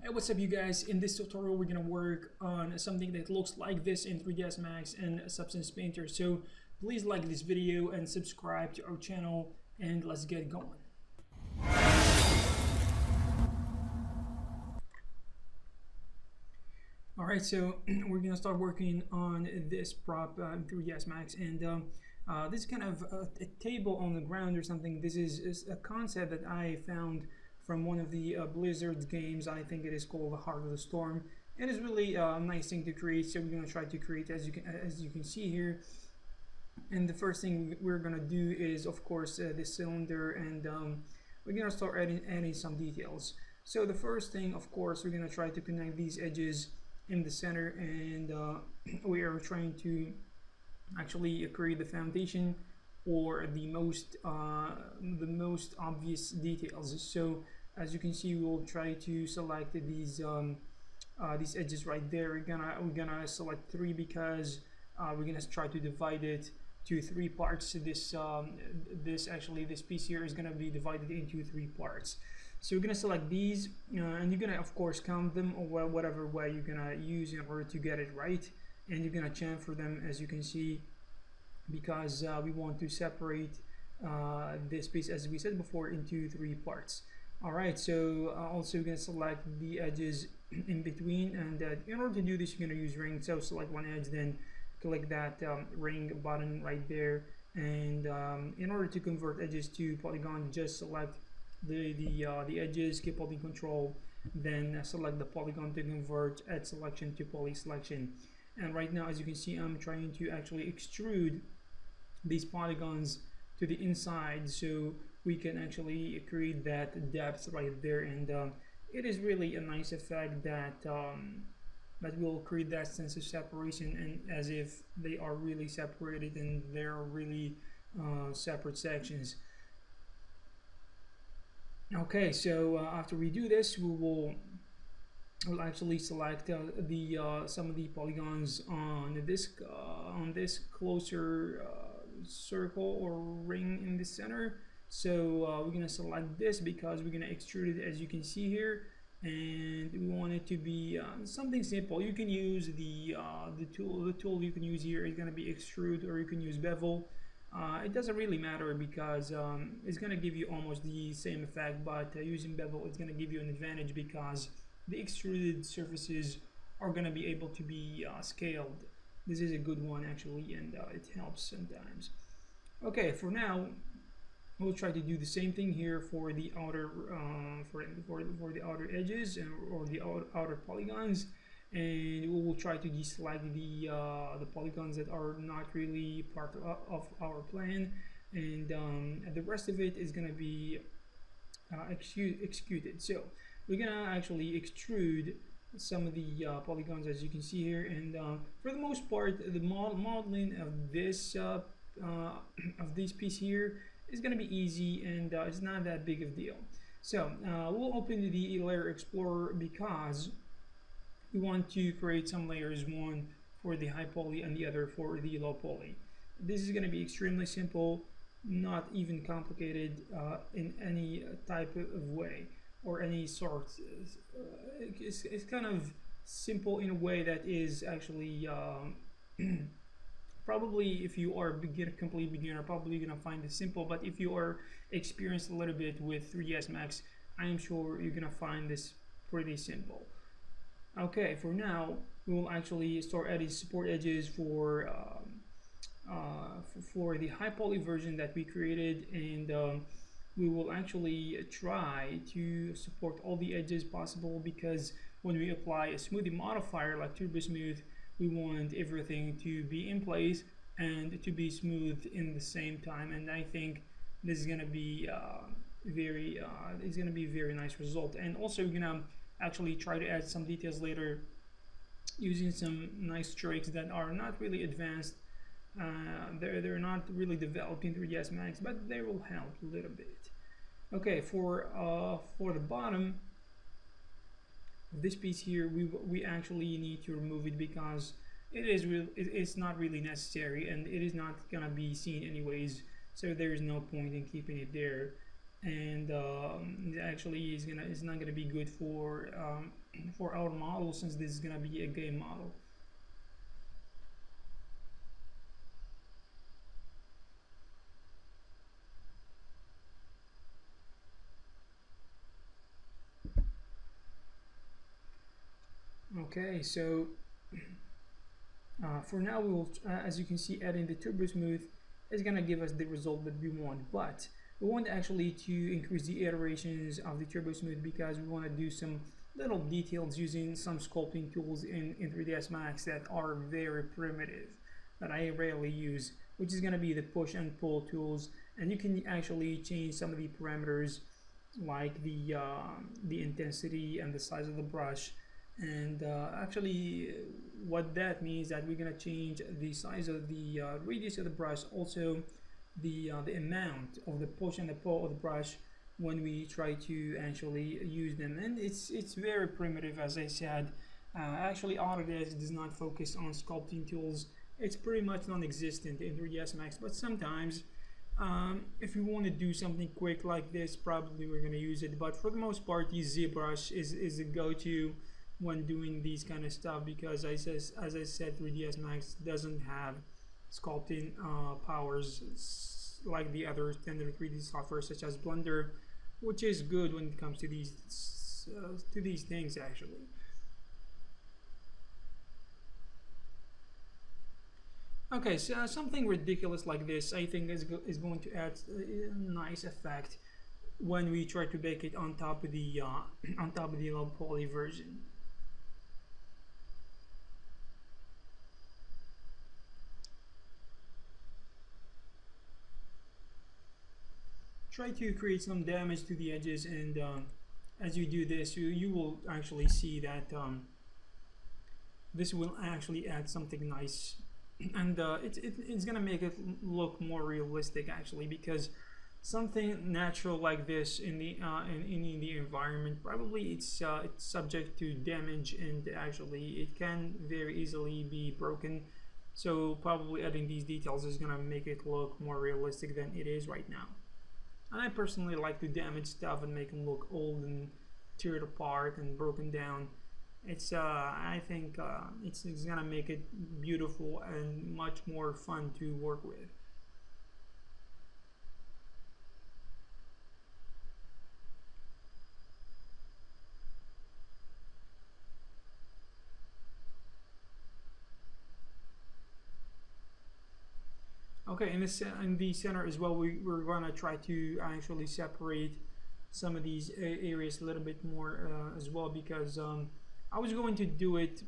Hey, what's up you guys? In this tutorial we're gonna work on something that looks like this in 3ds Max and Substance Painter. So please like this video and subscribe to our channel, and let's get going. Alright, so we're gonna start working on this prop in 3ds Max, and this is kind of a table on the ground or something. This is a concept that I found from one of the Blizzard games. I think it is called The Heart of the Storm, and it's really a nice thing to create. So we're going to try to create as you can see here. And the first thing we're going to do is, of course, this cylinder, and we're going to start adding some details. So the first thing, of course, we're going to try to connect these edges in the center, and we are trying to actually create the foundation or the most obvious details. So as you can see, we'll try to select these edges right there. We're gonna select 3 because we're gonna try to divide it to 3 parts. This piece here is gonna be divided into 3 parts. So we're gonna select these, and you're gonna of course count them, or whatever way you're gonna use in order to get it right, and you're gonna chamfer them, as you can see, because we want to separate this piece, as we said before, into 3 parts. Alright, so also we're going to select the edges in between, and in order to do this you're going to use ring. So select one edge, then click that ring button right there, and in order to convert edges to polygon, just select the edges, keep holding control, then select the polygon to convert edge selection to poly selection. And right now, as you can see, I'm trying to actually extrude these polygons to the inside so we can actually create that depth right there, and it is really a nice effect that that will create that sense of separation, and as if they are really separated and they're really separate sections. Okay, so after we do this, we'll actually select some of the polygons on this closer circle or ring in the center. So we're gonna select this because we're gonna extrude it, as you can see here, and we want it to be something simple. You can use the tool you can use here is gonna be extrude, or you can use bevel. It doesn't really matter because it's gonna give you almost the same effect, but using bevel is gonna give you an advantage because the extruded surfaces are going to be able to be scaled. This is a good one actually, and it helps sometimes. Okay, for now we'll try to do the same thing here for the outer for the outer edges or the outer polygons, and we will try to deselect the polygons that are not really part of our plan, and the rest of it is going to be executed. So we're gonna actually extrude some of the polygons, as you can see here, and for the most part the modeling of this piece here is gonna be easy, and it's not that big of a deal. So we'll open the layer explorer because we want to create some layers, one for the high poly and the other for the low poly. This is gonna be extremely simple, not even complicated in any type of way or any sort. It's kind of simple in a way that is actually probably, if you are a complete beginner, probably gonna find it simple, but if you are experienced a little bit with 3ds Max, I am sure you're gonna find this pretty simple. Okay, for now we will actually start adding support edges for the high poly version that we created, and we will actually try to support all the edges possible, because when we apply a smoothing modifier like Turbo Smooth, we want everything to be in place and to be smooth in the same time, and I think this is gonna be it's gonna be a very nice result. And also we're gonna actually try to add some details later using some nice tricks that are not really advanced. They're not really developed in 3ds Max, but they will help a little bit. Okay, for the bottom of this piece here, we actually need to remove it because it's not really necessary, and it is not gonna be seen anyways. So there is no point in keeping it there. and actually it's not gonna be good for for our model, since this is gonna be a game model. Okay, so for now we will, as you can see, adding the turbo smooth is gonna give us the result that we want, but we want actually to increase the iterations of the turbo smooth because we want to do some little details using some sculpting tools in 3ds Max that are very primitive, that I rarely use, which is going to be the push and pull tools. And you can actually change some of the parameters like the intensity and the size of the brush. And actually what that means that we're going to change the size of the radius of the brush, also the amount of the push and the pull of the brush when we try to actually use them. And it's very primitive, as I said. Actually Autodesk does not focus on sculpting tools. It's pretty much non-existent in 3ds Max, but sometimes if you want to do something quick like this, probably we're going to use it. But for the most part, the ZBrush is the go-to when doing these kind of stuff, because as I said, 3ds Max doesn't have sculpting powers like the other standard 3D software such as Blender, which is good when it comes to these things actually. Okay, so something ridiculous like this I think is going to add a nice effect when we try to bake it on top of the low poly version. Try to create some damage to the edges, and as you do this, you will actually see that this will actually add something nice, and it's gonna make it look more realistic actually, because something natural like this in the environment, probably it's subject to damage, and actually it can very easily be broken. So probably adding these details is gonna make it look more realistic than it is right now. And I personally like to damage stuff and make them look old and teared apart and broken down. It's I think it's gonna make it beautiful and much more fun to work with. Okay, in the center as well, we're gonna try to actually separate some of these areas a little bit more as well, because I was going to do it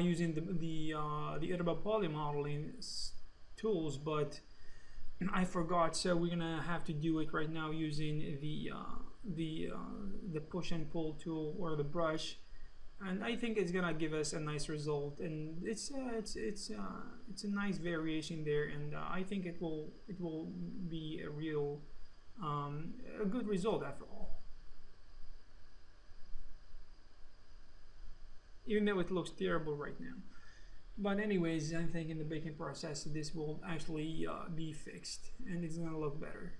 using the editable poly modeling tools, but I forgot. So we're gonna have to do it right now using the push and pull tool or the brush. And I think it's gonna give us a nice result, and it's a nice variation there, and I think it will be a real a good result after all, even though it looks terrible right now. But anyways, I think in the baking process this will actually be fixed, and it's gonna look better.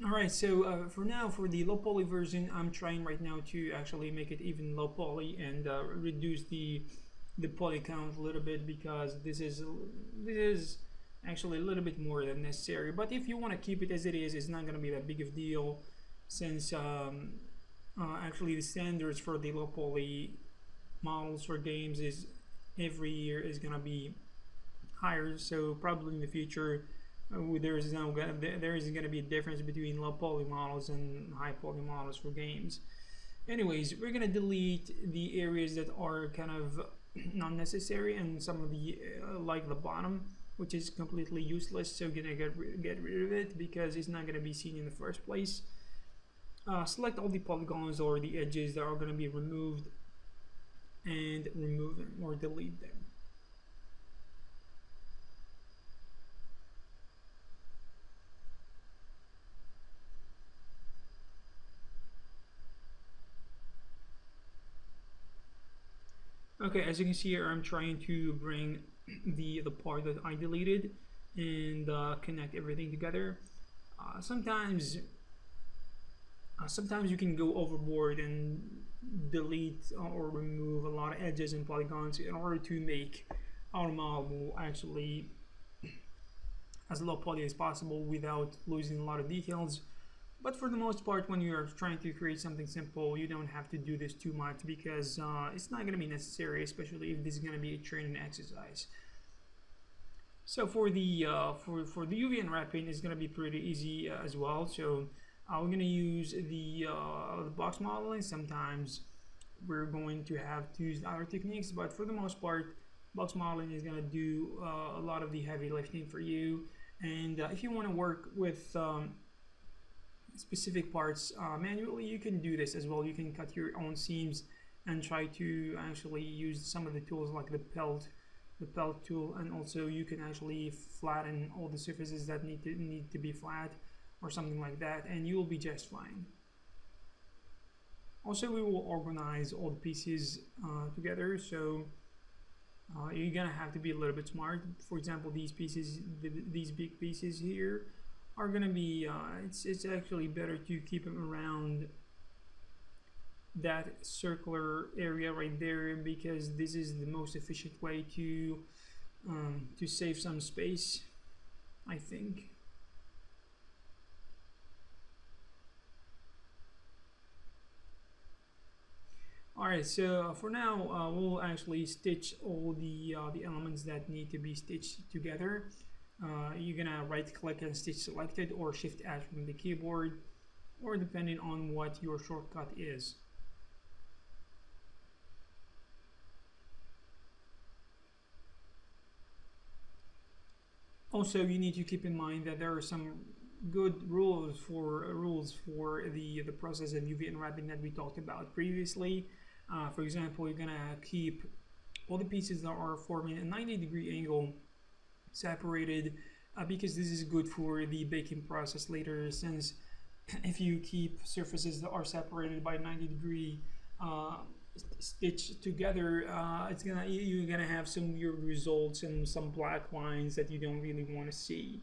Alright, so for now, for the low poly version, I'm trying right now to actually make it even low poly and reduce the poly count a little bit, because this is actually a little bit more than necessary. But if you want to keep it as it is, it's not going to be that big of a deal, since actually the standards for the low poly models for games is every year is going to be higher. So probably in the future there isn't going to be a difference between low poly models and high poly models for games. Anyways, we're going to delete the areas that are kind of not necessary, and some of the like the bottom, which is completely useless. So we're going to get rid of it because it's not going to be seen in the first place. Select all the polygons or the edges that are going to be removed, and remove them or delete them. Okay, as you can see here, I'm trying to bring the part that I deleted and connect everything together. Sometimes sometimes you can go overboard and delete or remove a lot of edges and polygons in order to make our model actually as low poly as possible without losing a lot of details. But for the most part, when you're trying to create something simple, you don't have to do this too much because it's not going to be necessary, especially if this is going to be a training exercise. So for the UV unwrapping, it's going to be pretty easy as well. So we're going to use the box modeling. Sometimes we're going to have to use other techniques, but for the most part, box modeling is going to do a lot of the heavy lifting for you. And if you want to work with specific parts manually, you can do this as well. You can cut your own seams and try to actually use some of the tools like the pelt tool, and also you can actually flatten all the surfaces that need to be flat or something like that, and you will be just fine. Also, we will organize all the pieces together, so you're gonna have to be a little bit smart. For example, these pieces, these big pieces here, are gonna be it's actually better to keep them around that circular area right there, because this is the most efficient way to save some space, I think. Alright, so for now we'll actually stitch all the elements that need to be stitched together. You're gonna right click and stitch selected, or shift S from the keyboard, or depending on what your shortcut is. Also, you need to keep in mind that there are some good rules for the process of UV unwrapping that we talked about previously. For example, you're gonna keep all the pieces that are forming a 90-degree angle separated, because this is good for the baking process later, since if you keep surfaces that are separated by 90-degree stitched together, you're gonna have some weird results and some black lines that you don't really want to see.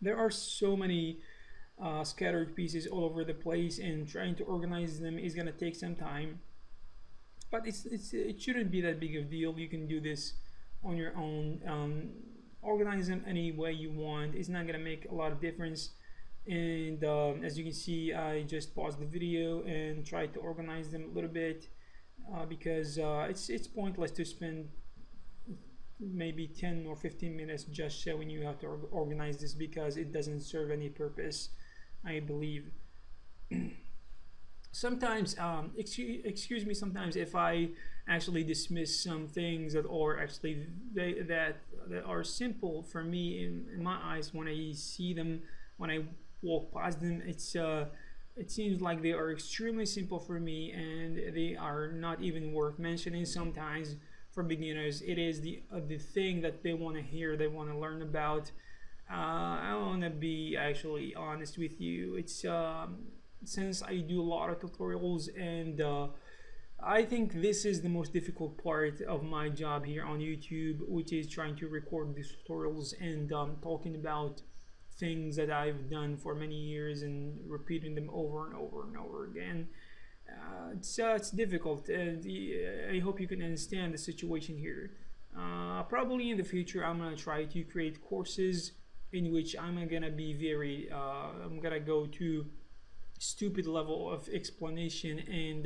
There are so many scattered pieces all over the place, and trying to organize them is gonna take some time. But it shouldn't be that big of a deal. You can do this on your own. Organize them any way you want. It's not gonna make a lot of difference. And as you can see, I just paused the video and tried to organize them a little bit, because it's pointless to spend maybe 10 or 15 minutes just showing you how to organize this, because it doesn't serve any purpose, I believe. Sometimes, excuse me, sometimes if I actually dismiss some things that are actually that are simple for me in my eyes, when I see them, when I walk past them, it seems like they are extremely simple for me, and they are not even worth mentioning. Sometimes for beginners, it is the thing that they want to hear, they want to learn about. I want to be actually honest with you. It's since I do a lot of tutorials, and I think this is the most difficult part of my job here on YouTube, which is trying to record these tutorials and talking about things that I've done for many years and repeating them over and over and over again. It's difficult, and I hope you can understand the situation here. Probably in the future, I'm gonna try to create courses in which I'm gonna be very I'm gonna go to stupid level of explanation and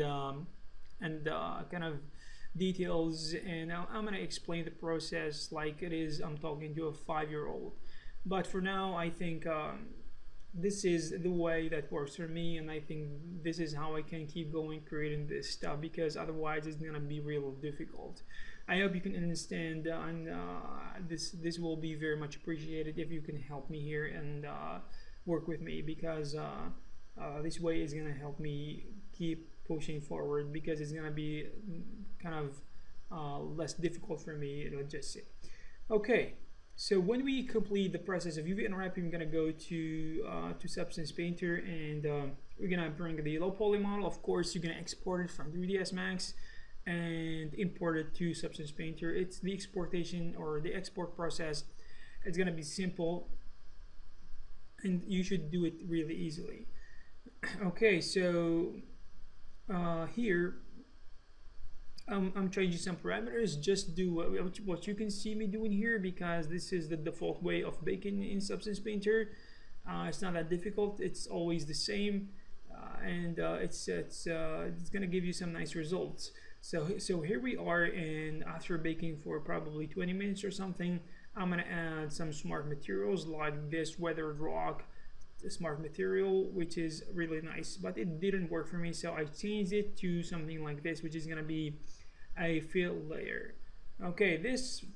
kind of details, and I'm gonna explain the process like it is I'm talking to a 5-year-old. But for now, I think this is the way that works for me, and I think this is how I can keep going creating this stuff, because otherwise it's gonna be real difficult. I hope you can understand, and this will be very much appreciated if you can help me here and work with me, because this way is gonna help me keep pushing forward, because it's gonna be kind of less difficult for me, let's just say. Okay. So when we complete the process of UV unwrapping, I'm gonna go to Substance Painter and We're gonna bring the low poly model. Of course, you're gonna export it from 3ds Max and import it to Substance Painter. It's the exportation or the export process. It's gonna be simple, and you should do it really easily. Okay, so here I'm changing some parameters. Just do what you can see me doing here, because this is the default way of baking in Substance Painter. It's not that difficult. It's always the same, and it's gonna give you some nice results. So here we are, and after baking for probably 20 minutes or something, I'm gonna add some smart materials like this weathered rock smart material, which is really nice, but it didn't work for me, so I changed it to something like this, which is gonna be a fill layer. Okay, this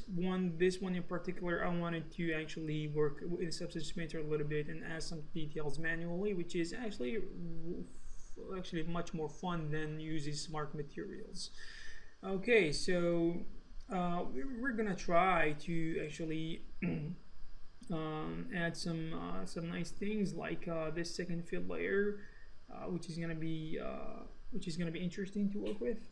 one in particular, I wanted to actually work with Substance Painter a little bit and add some details manually, which is actually much more fun than using smart materials. Okay, so we're gonna try to actually add some nice things like this second fill layer, which is gonna be interesting to work with.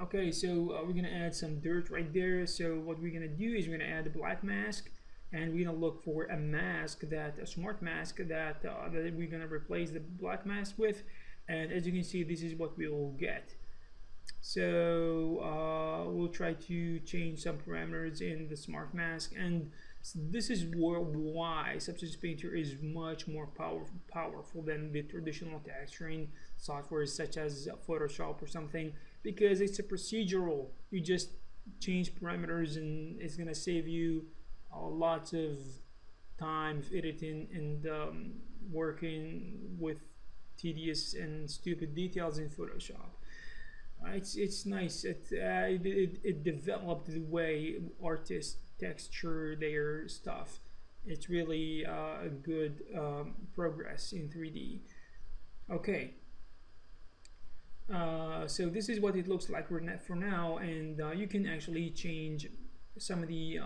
Okay, so we're gonna add some dirt right there. So what we're gonna do is we're gonna add a black mask, and we're gonna look for a mask a smart mask that we're gonna replace the black mask with. And as you can see, this is what we will get. So we'll try to change some parameters in the smart mask, and this is why Substance Painter is much more powerful than the traditional texturing software such as Photoshop or something, because it's a procedural. You just change parameters and it's gonna save you lots of time editing and working with tedious and stupid details in Photoshop. It's nice. It developed the way artists texture their stuff. It's really a good progress in 3D. Okay, so this is what it looks like for now, and you can actually change some of the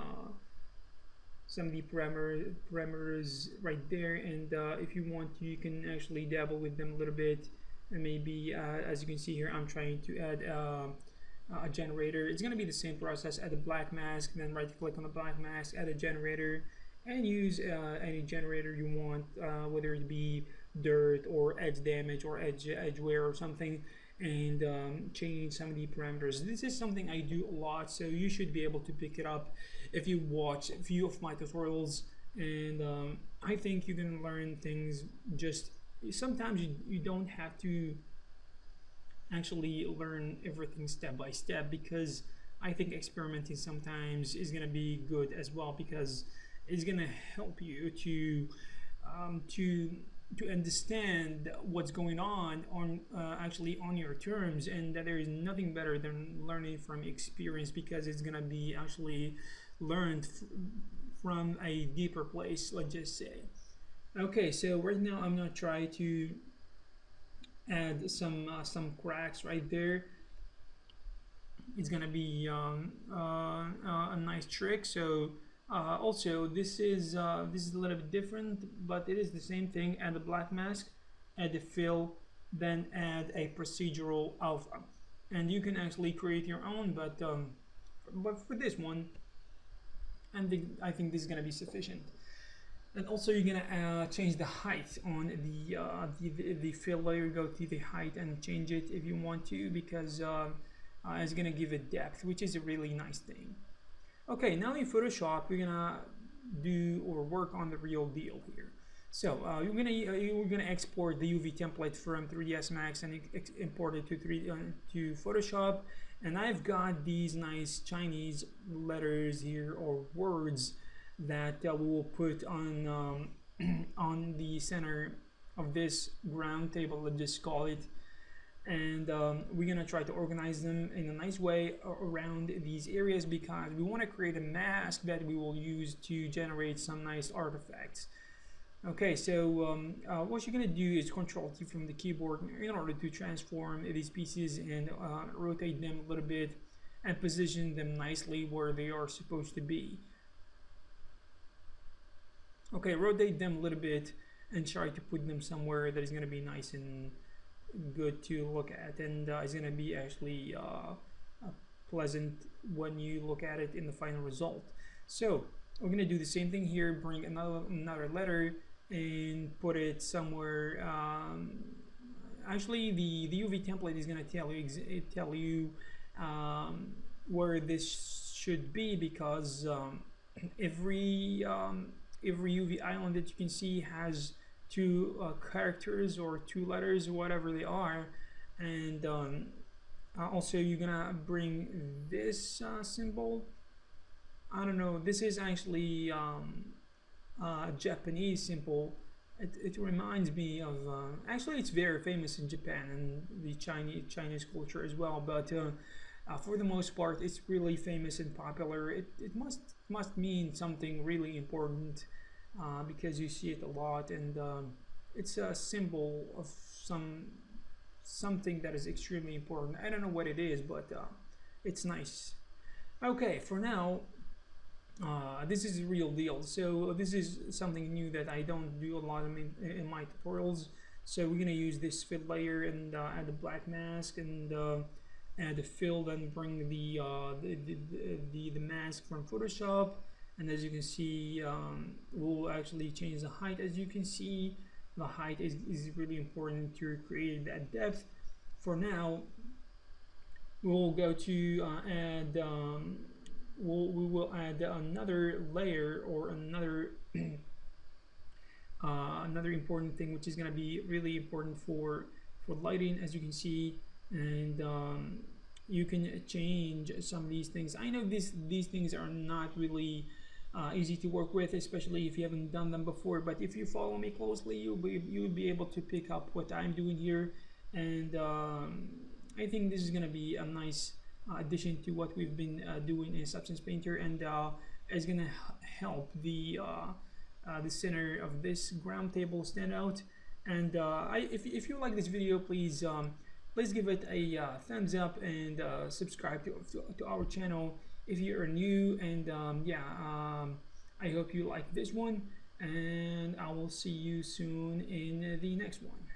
parameters right there, and if you want to, you can actually dabble with them a little bit. And maybe as you can see here, I'm trying to add a generator. It's going to be the same process. Add a black mask, then right click on the black mask, add a generator, and use any generator you want, whether it be dirt or edge damage or edge wear or something, and change some of the parameters. This is something I do a lot, so you should be able to pick it up if you watch a few of my tutorials. And I think you can learn things. Just sometimes you don't have to actually learn everything step by step, because I think experimenting sometimes is going to be good as well, because it's going to help you to understand what's going on actually on your terms, and that there is nothing better than learning from experience, because it's going to be actually learned from a deeper place, let's just say. Okay, so right now I'm gonna try to add some cracks right there. It's gonna be a nice trick. So also this is a little bit different, but it is the same thing. Add a black mask, add a fill, then add a procedural alpha, and you can actually create your own. But for this one, I think this is gonna be sufficient. And also you're gonna change the height on the fill layer. Go to the height and change it if you want to, because it's gonna give it depth, which is a really nice thing. Okay, now in Photoshop we're gonna do or work on the real deal here. So we're gonna export the UV template from 3ds Max and import it to Photoshop. And I've got these nice Chinese letters here, or words, that we will put on on the center of this ground table, let's just call it. And we're gonna try to organize them in a nice way around these areas, because we want to create a mask that we will use to generate some nice artifacts. Okay, so what you're gonna do is Control-T from the keyboard in order to transform these pieces and rotate them a little bit and position them nicely where they are supposed to be. Okay, rotate them a little bit and try to put them somewhere that is going to be nice and good to look at, and it's going to be actually pleasant when you look at it in the final result. So we're going to do the same thing here, bring another letter and put it somewhere. Actually, the UV template is going to tell you where this should be, because every UV island that you can see has two characters or two letters, whatever they are, and also you're gonna bring this symbol. I don't know, this is actually a Japanese symbol. It reminds me of actually it's very famous in Japan and the Chinese culture as well, but for the most part it's really famous and popular. It must mean something really important, because you see it a lot, and it's a symbol of something that is extremely important. I don't know what it is, but it's nice. Okay, for now, this is the real deal. So this is something new that I don't do a lot in my tutorials. So we're gonna use this fill layer and add the black mask and add the fill, then bring the mask from Photoshop. And as you can see, we'll actually change the height. As you can see, the height is really important to create that depth. For now, we'll go to add, we will add another layer, or another another important thing, which is going to be really important for lighting, as you can see. And you can change some of these things. I know these things are not really easy to work with, especially if you haven't done them before, but if you follow me closely, you'll be able to pick up what I'm doing here. And I think this is going to be a nice addition to what we've been doing in Substance Painter, and it's going to help the center of this ground table stand out. And if you like this video, please give it a thumbs up, and subscribe to our channel if you are new. And I hope you like this one, and I will see you soon in the next one.